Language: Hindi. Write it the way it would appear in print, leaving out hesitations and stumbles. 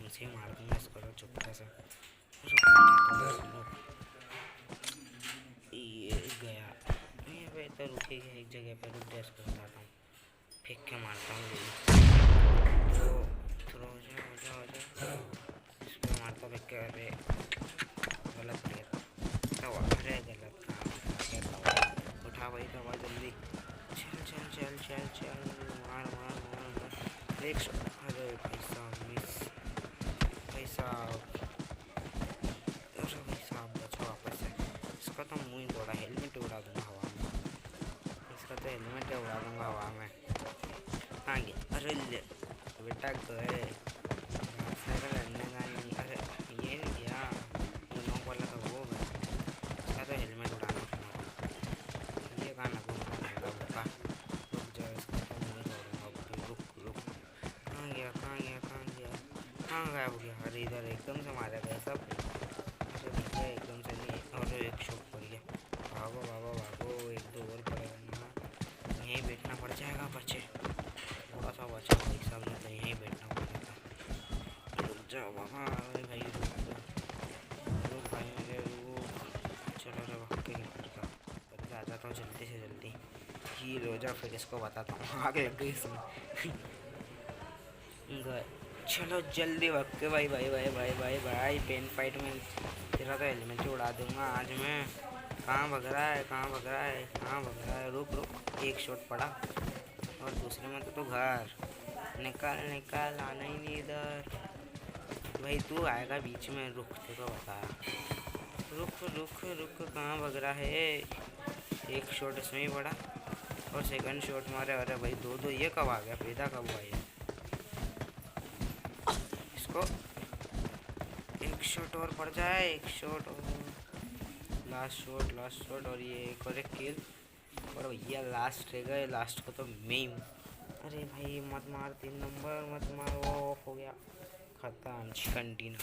से ही मार दूंगा इसको तो चुपके से। ये गया ये पे तो रुकेगा एक जगह पे, रुक जा इसको बताता हूँ, फेंक के मारता हूँ तो थ्रो हो जा इस पर मारता फेंक के। अरे गलत किया तो, अरे गलत काम क्या दवा उठा भाई, दवा जल्दी, चल चल चल चल चल, मार मार मार मार एक शॉट। अरे भाई साहब मिस, भाई साहब, अरे भाई साहब बचो वापस से। इसका तो मुँह ही तोड़ा, हेलमेट उड़ा दूंगा हवा में, इसका तो हेलमेट उड़ा दूंगा हवा में। हाँ गया, अरे ले बेटा गए लड़ने का नहीं, अरे ये नहीं गया, वो नॉक वाला था वो गया, इसका तो हेलमेट उड़ाना था। ये कहाँ लगूंगा महंगा भूखा, रुक जाओ इसका तो मुँह तोड़ूंगा, रुक रुक, कहाँ गया कहाँ गया कहाँ गया कहाँ गायब हो गया। अरे इधर एकदम से मारा गया सब, अरे भैया एकदम से नहीं, और एक शॉट पड़ गया, भागो भागो भागो, एक दो और पड़ेगा ना, यहीं बैठना पड़ जाएगा बच्चे, थोड़ा सा बचा भाई साहब ने तो यहीं बैठना पड़ेगा। रुक जाओ बाबा, अरे भाई रुक भाई मेरे रुक, चलो रे भाग के घर का, अरे आ जाता हूँ जल्दी से जल्दी, हील हो जा फिर इसको बताता हूँ, आग लग गई इसमें। चलो जल्दी भाग के, भाई भाई भाई भाई भाई भाई, पेन फाइट में तेरा तो हेलमेट ही उड़ा दूंगा आज मैं। कहाँ भग रहा है कहाँ भग रहा है कहाँ भग रहा है, रुक रुक, एक शॉट पड़ा और दूसरे में तो घर, निकल निकल, आना ही नहीं इधर भाई, तू आएगा बीच में, रुक तेरे को बता, रुक रुक रुक, कहाँ भग रहा है। एक शॉट इसमें ही पड़ा और सेकंड शॉट मारे, अरे भाई दो दो, ये कब आ गया, पैदा कब हुआ ये, इसको एक शॉट और पड़ जाए, एक शॉट और, लास्ट शॉट और ये एक और एक किल, और भैया लास्ट रह गए, लास्ट को तो मैं ही हूँ। अरे भाई मत मार 3 नंबर मत मार, वो ऑफ हो गया, खत्म कंटिन्यू।